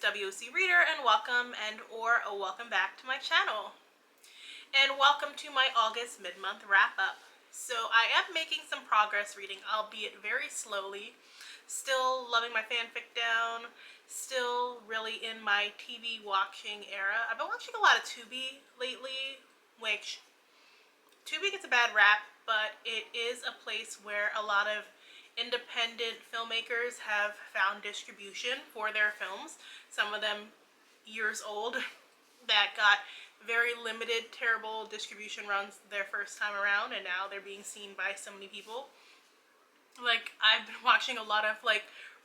WOC Reader, and welcome back to my channel. And welcome to my August mid-month wrap-up. So I am making some progress reading, albeit very slowly. Still loving my fanfic down, still really in my TV watching era. I've been watching a lot of Tubi lately, which Tubi gets a bad rap, but it is a place where a lot of independent filmmakers have found distribution for their films. Some of them years old that got very limited, terrible distribution runs their first time around, and now they're being seen by so many people. Like, I've been watching a lot of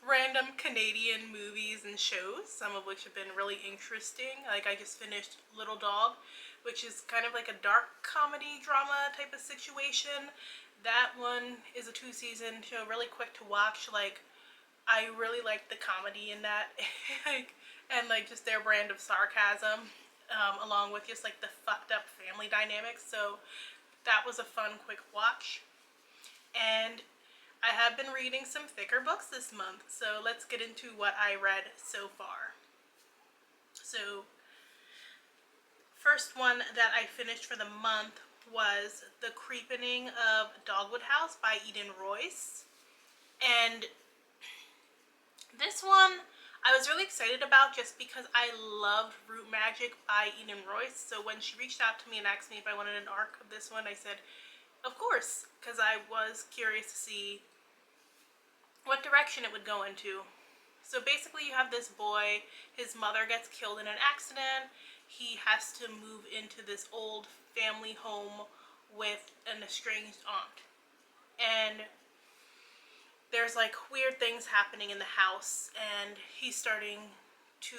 random Canadian movies and shows, some of which have been really interesting. Like, I just finished Little Dog, which is kind of like a dark comedy drama type of situation. That one is a 2-season show, really quick to watch. Like, I really like the comedy in that, and just their brand of sarcasm, along with just the fucked up family dynamics. So that was a fun, quick watch. And I have been reading some thicker books this month, so let's get into what I read so far. So, first one that I finished for the month was The Creepening of Dogwood House by Eden Royce. And this one I was really excited about just because I loved Root Magic by Eden Royce. So when she reached out to me and asked me if I wanted an arc of this one, I said, of course, because I was curious to see what direction it would go into. So basically you have this boy, his mother gets killed in an accident. He has to move into this old family home with an estranged aunt. And there's weird things happening in the house, and he's starting to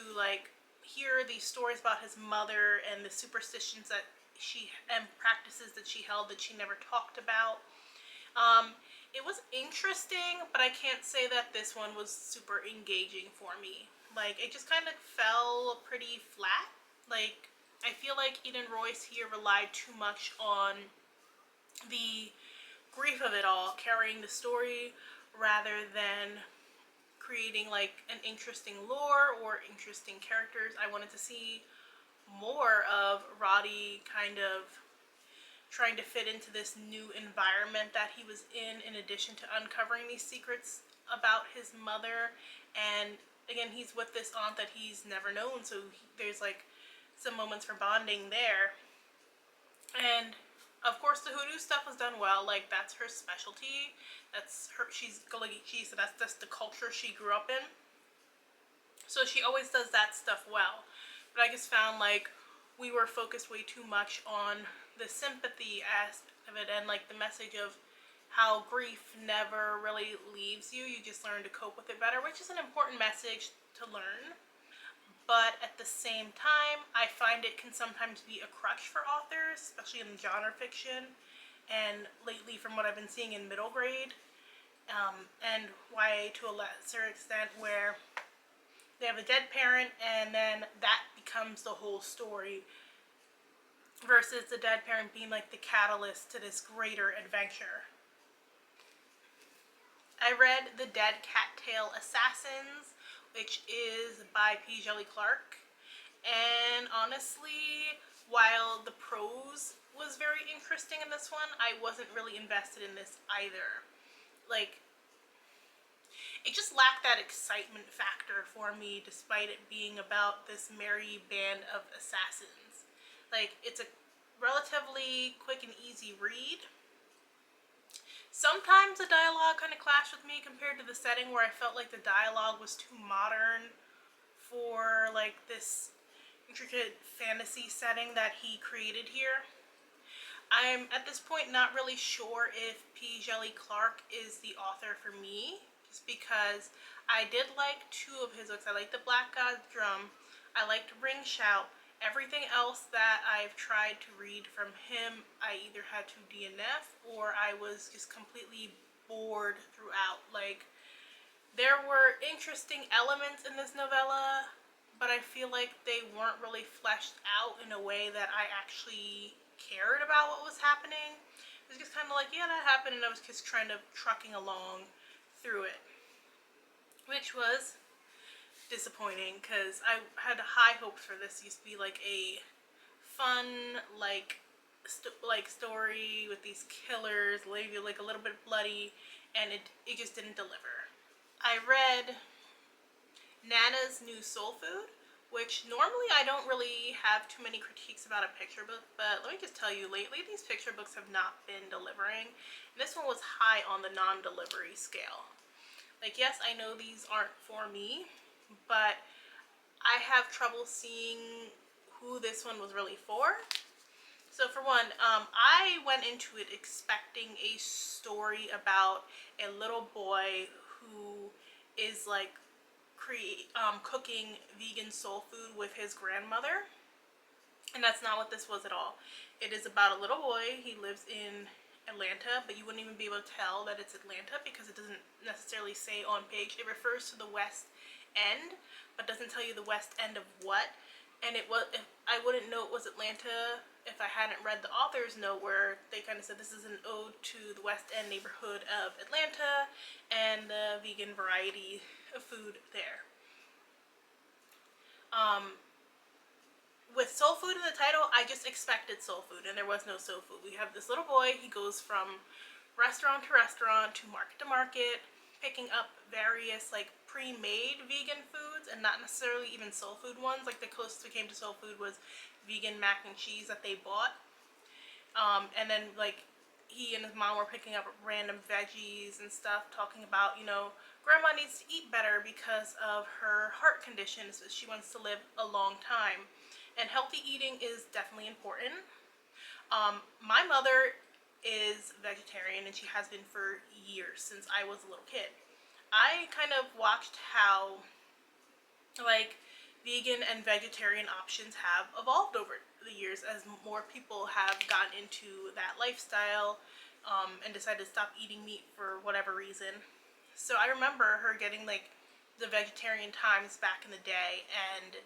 hear these stories about his mother and the superstitions that she and practices that she held that she never talked about. It was interesting, but I can't say that this one was super engaging for me. It just kind of fell pretty flat. I feel like Eden Royce here relied too much on the grief of it all, carrying the story, rather than creating an interesting lore or interesting characters. I wanted to see more of Roddy kind of trying to fit into this new environment that he was in addition to uncovering these secrets about his mother. And again, he's with this aunt that he's never known, so there's some moments for bonding there. And of course the hoodoo stuff was done well. That's her specialty. That's her, she's Gullah-Geechee, so that's the culture she grew up in. So she always does that stuff well. But I just found we were focused way too much on the sympathy aspect of it, and the message of how grief never really leaves you. You just learn to cope with it better, which is an important message to learn. But at the same time, I find it can sometimes be a crutch for authors, especially in genre fiction, and lately from what I've been seeing in middle grade, and YA to a lesser extent, where they have a dead parent and then that becomes the whole story, versus the dead parent being the catalyst to this greater adventure. I read The Dead Cattail Assassins, which is by P. Djeli Clark, and honestly, while the prose was very interesting in this one, I wasn't really invested in this either. It just lacked that excitement factor for me, despite it being about this merry band of assassins. It's a relatively quick and easy read. Sometimes the dialogue kind of clashed with me compared to the setting, where I felt like the dialogue was too modern for this intricate fantasy setting that he created here. I'm at this point not really sure if P. Djeli Clark is the author for me, just because I did like 2 of his books. I liked The Black God's Drum, I liked Ring Shout. Everything else that I've tried to read from him, I either had to DNF or I was just completely bored throughout. There were interesting elements in this novella, but I feel like they weren't really fleshed out in a way that I actually cared about what was happening. It was just kind of yeah, that happened, and I was just kind of trucking along through it. Which was disappointing because I had high hopes for this. It used to be like a fun, like story with these killers, maybe like a little bit bloody, and it just didn't deliver. I read Nana's New Soul Food, which normally I don't really have too many critiques about a picture book, but let me just tell you, lately these picture books have not been delivering. And this one was high on the non-delivery scale. Like, yes, I know these aren't for me, but I have trouble seeing who this one was really for. So for one, I went into it expecting a story about a little boy who is like cooking vegan soul food with his grandmother, and that's not what this was at all. It is about a little boy. He lives in Atlanta, but you wouldn't even be able to tell that it's Atlanta because it doesn't necessarily say on page. It refers to the West End, but doesn't tell you the West End of what. And it was, I wouldn't know it was Atlanta if I hadn't read the author's note where they kind of said this is an ode to the West End neighborhood of Atlanta and the vegan variety of food there. With soul food in the title, I just expected soul food, and there was no soul food. We have this little boy. He goes from restaurant to restaurant to market, picking up various like pre-made vegan foods and not necessarily even soul food ones. Like the closest we came to soul food was vegan mac and cheese that they bought. And then like he and his mom were picking up random veggies and stuff, talking about, grandma needs to eat better because of her heart condition, so she wants to live a long time. And healthy eating is definitely important. My mother is vegetarian and she has been for years, since I was a little kid. I kind of watched how like vegan and vegetarian options have evolved over the years as more people have gotten into that lifestyle, and decided to stop eating meat for whatever reason. So I remember her getting like the vegetarian times back in the day and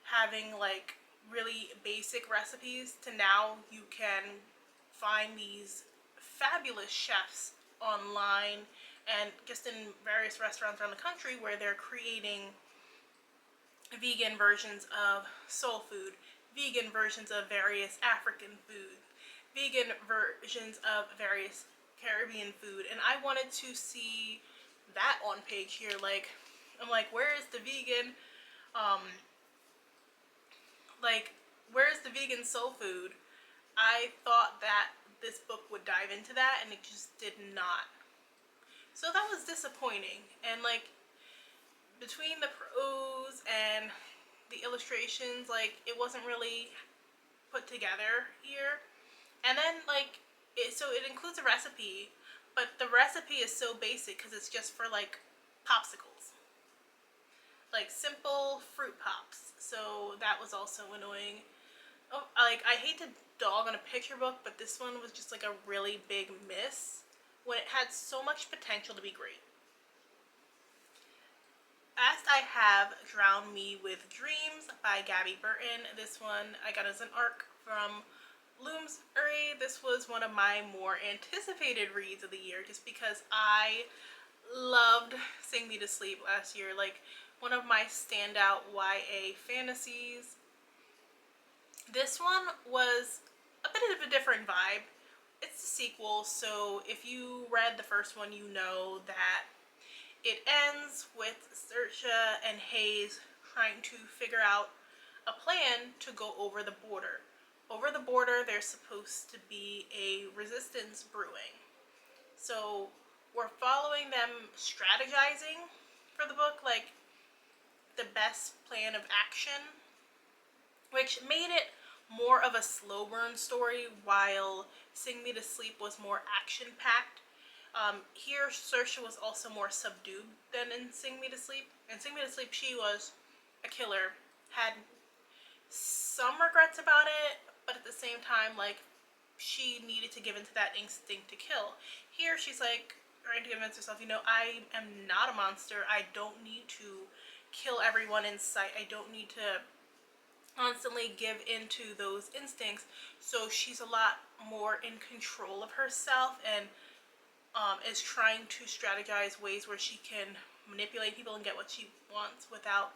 having like really basic recipes to now you can find these fabulous chefs online and just in various restaurants around the country where they're creating vegan versions of soul food, vegan versions of various African foods, vegan versions of various Caribbean food, and I wanted to see that on page here. Like, I'm like, where is the vegan like, where's the vegan soul food? I thought that this book would dive into that, and it just did not. So that was disappointing. And like, between the prose and the illustrations, like, it wasn't really put together here. And then like, so it includes a recipe, but the recipe is so basic because it's just for like popsicles, like simple fruit pops. So that was also annoying. Oh, like, I hate to dog on a picture book, but this one was just like a really big miss when it had so much potential to be great. Last I have Drown Me with Dreams by Gabby Burton. This one I got as an ARC from Bloomsbury. This was one of my more anticipated reads of the year just because I loved Sing Me to Sleep last year. Like, one of my standout YA fantasies. This one was a bit of a different vibe. It's a sequel, so if you read the first one, you know that it ends with Saoirse and Hayes trying to figure out a plan to go over the border. Over the border, there's supposed to be a resistance brewing. So we're following them strategizing for the book, like the best plan of action, which made it more of a slow burn story, while Sing Me to Sleep was more action packed. Here, Saoirse was also more subdued than in Sing Me to Sleep. In Sing Me to Sleep, she was a killer, had some regrets about it, but at the same time, like, she needed to give into that instinct to kill. Here, she's like trying to convince herself, I am not a monster. I don't need to kill everyone in sight. I don't need to constantly give into those instincts. So she's a lot more in control of herself and is trying to strategize ways where she can manipulate people and get what she wants without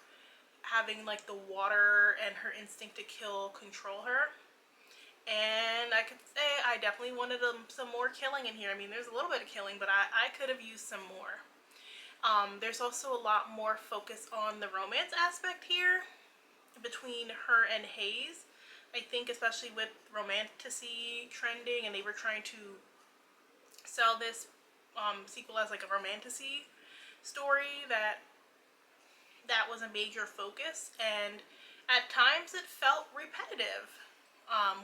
having like the water and her instinct to kill control her. And I could say I definitely wanted some more killing in here. I mean, there's a little bit of killing, but I could have used some more. There's also a lot more focus on the romance aspect here between her and Hayes. I think especially with romanticy trending, and they were trying to sell this sequel as like a romanticy story, that was a major focus, and at times it felt repetitive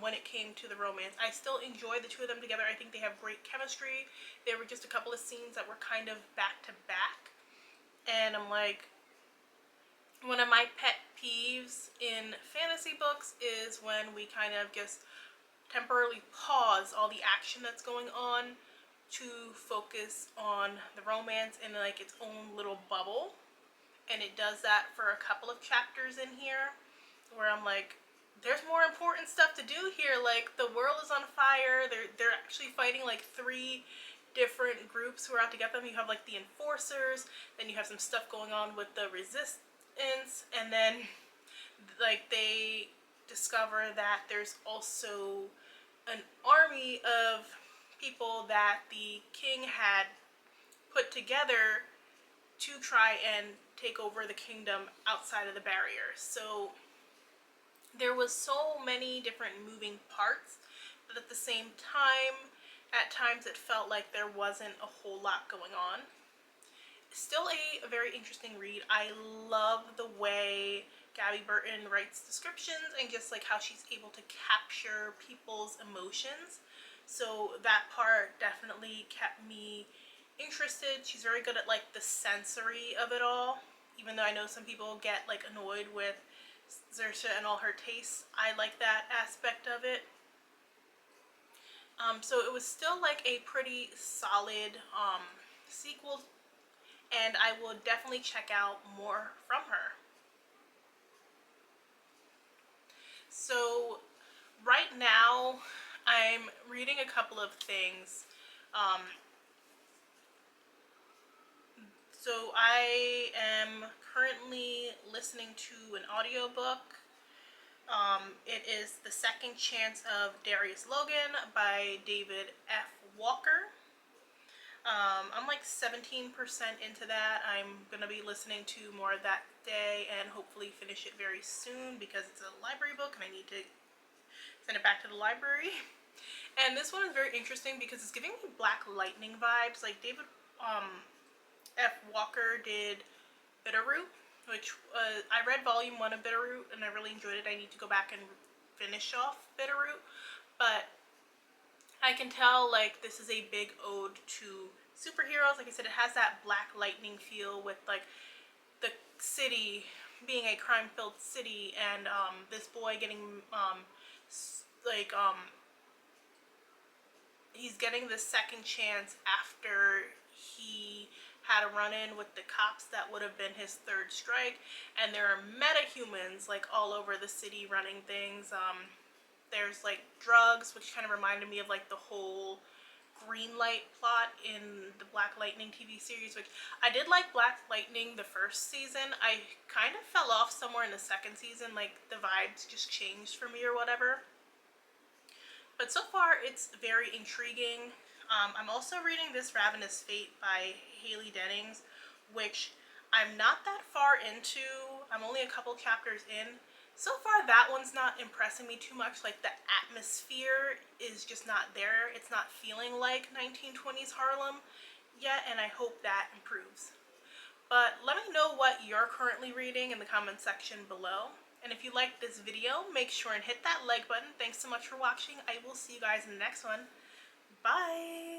when it came to the romance. I still enjoy the two of them together. I think they have great chemistry. There were just a couple of scenes that were kind of back to back, and I'm like, one of my pet peeves in fantasy books is when we kind of just temporarily pause all the action that's going on to focus on the romance in like its own little bubble. And it does that for a couple of chapters in here where I'm like, there's more important stuff to do here. Like, the world is on fire. They're actually fighting like 3 different groups who are out to get them. You have like the enforcers, then you have some stuff going on with the resistance, and then like they discover that there's also an army of people that the king had put together to try and take over the kingdom outside of the barrier. So there was so many different moving parts, but at the same time, at times it felt like there wasn't a whole lot going on. Still a very interesting read. I love the way Gabby Burton writes descriptions and just like how she's able to capture people's emotions. So that part definitely kept me interested. She's very good at like the sensory of it all, even though I know some people get like annoyed with Zersha and all her tastes. I like that aspect of it. So it was still like a pretty solid sequel, and I will definitely check out more from her. So right now I'm reading a couple of things. So I am currently listening to an audiobook. It is The Second Chance of Darius Logan by David F. Walker. I'm like 17% into that. I'm going to be listening to more of that today and hopefully finish it very soon because it's a library book and I need to send it back to the library. And this one is very interesting because it's giving me Black Lightning vibes. Like David F. Walker did Bitterroot, which I read volume 1 of Bitterroot and I really enjoyed it. I need to go back and finish off Bitterroot, but I can tell like this is a big ode to superheroes. Like I said, it has that Black Lightning feel with like the city being a crime-filled city, and this boy getting he's getting the second chance after he had a run-in with the cops that would have been his third strike, and there are meta-humans like all over the city running things. There's like drugs, which kind of reminded me of like the whole green light plot in the Black Lightning TV series, which I did like Black Lightning the first season. I kind of fell off somewhere in the second season, like the vibes just changed for me or whatever. But so far it's very intriguing. I'm also reading This Ravenous Fate by Haley Dennings, which I'm not that far into. I'm only a couple chapters in. So far that one's not impressing me too much. Like the atmosphere is just not there. It's not feeling like 1920s Harlem yet, and I hope that improves. But let me know what you're currently reading in the comment section below. And if you liked this video, make sure and hit that like button. Thanks so much for watching. I will see you guys in the next one. Bye!